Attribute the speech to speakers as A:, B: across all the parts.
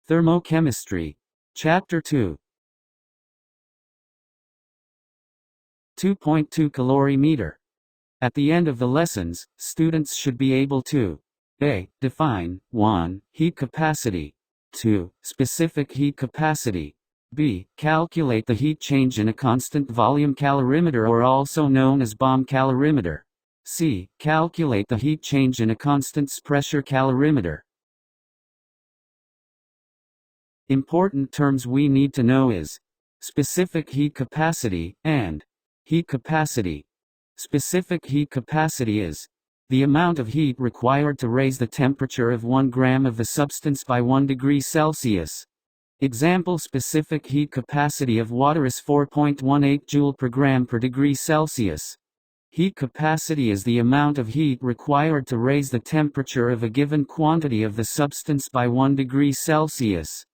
A: Thermochemistry. Chapter 2. 2.2 Calorimeter. At the end of the lessons, students should be able to a. Define 1. Heat capacity, 2. Specific heat capacity, b. Calculate the heat change in a constant volume calorimeter, or also known as bomb calorimeter, c. Calculate the heat change in a constant pressure calorimeter. Important terms we need to know is specific heat capacity and heat capacity. Specific heat capacity is the amount of heat required to raise the temperature of 1 gram of the substance by 1 degree Celsius. Example: specific heat capacity of water is 4.18 joule per gram per degree Celsius. Heat capacity is the amount of heat required to raise the temperature of a given quantity of the substance by 1 degree Celsius.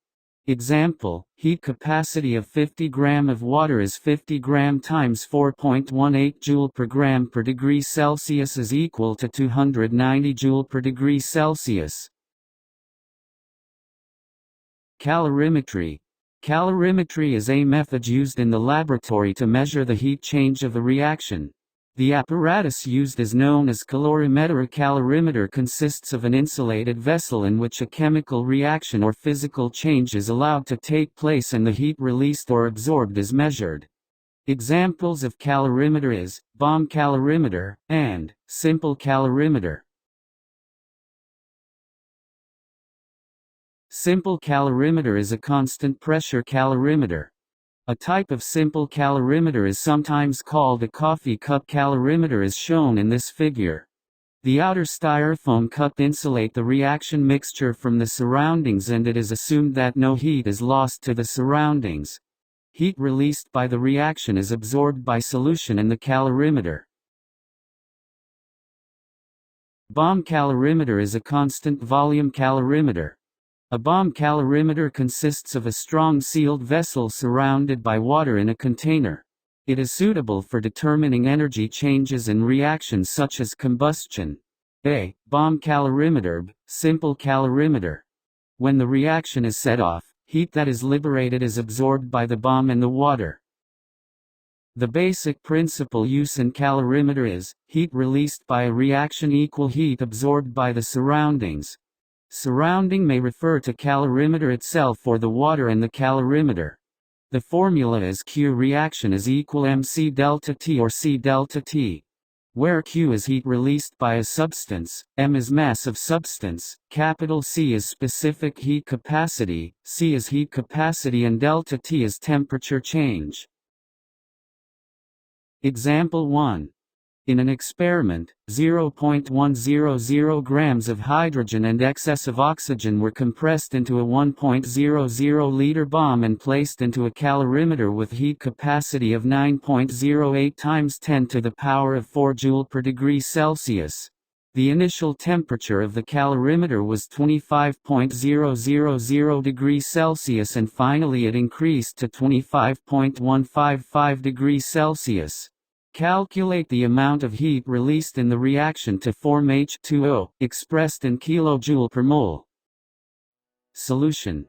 A: Example: heat capacity of 50 gram of water is 50 gram times 4.18 joule per gram per degree Celsius is equal to 290 joule per degree Celsius. Calorimetry. Calorimetry is a method used in the laboratory to measure the heat change of a reaction. The apparatus used is known as calorimeter. A calorimeter consists of an insulated vessel in which a chemical reaction or physical change is allowed to take place and the heat released or absorbed is measured. Examples of calorimeter is bomb calorimeter and simple calorimeter. Simple calorimeter is a constant pressure calorimeter. A type of simple calorimeter is sometimes called a coffee cup calorimeter, as shown in this figure. The outer styrofoam cup insulate the reaction mixture from the surroundings, and it is assumed that no heat is lost to the surroundings. Heat released by the reaction is absorbed by solution in the calorimeter. Bomb calorimeter is a constant volume calorimeter. A bomb calorimeter consists of a strong sealed vessel surrounded by water in a container. It is suitable for determining energy changes in reactions such as combustion. A. Bomb calorimeter. B. Simple calorimeter. When the reaction is set off, heat that is liberated is absorbed by the bomb and the water. The basic principle used in calorimeter is heat released by a reaction equal heat absorbed by the surroundings. Surrounding may refer to calorimeter itself or the water and the calorimeter. The formula is Q reaction is equal mc delta T or C delta T, where Q is heat released by a substance, m is mass of substance, capital C is specific heat capacity, C is heat capacity, and delta T is temperature change. Example 1. In an experiment, 0.100 grams of hydrogen and excess of oxygen were compressed into a 1.00-liter bomb and placed into a calorimeter with heat capacity of 9.08 times 10 to the power of 4 joule per degree Celsius. The initial temperature of the calorimeter was 25.000 degrees Celsius, and finally it increased to 25.155 degrees Celsius. Calculate the amount of heat released in the reaction to form H2O, expressed in kilojoule per mole. Solution.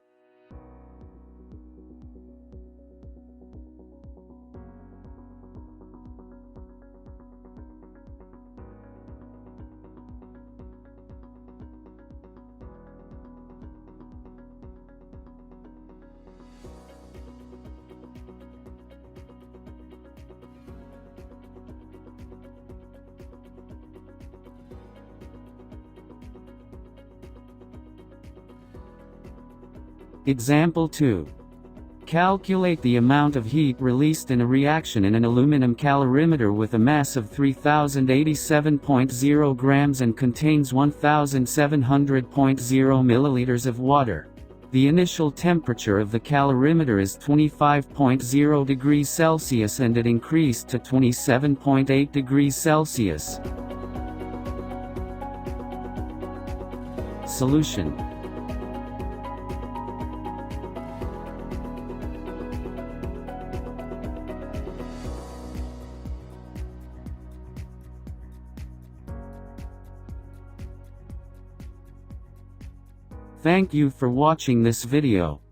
A: Example 2. Calculate the amount of heat released in a reaction in an aluminum calorimeter with a mass of 3087.0 grams and contains 1700.0 milliliters of water. The initial temperature of the calorimeter is 25.0 degrees Celsius and it increased to 27.8 degrees Celsius. Solution. Thank you for watching this video.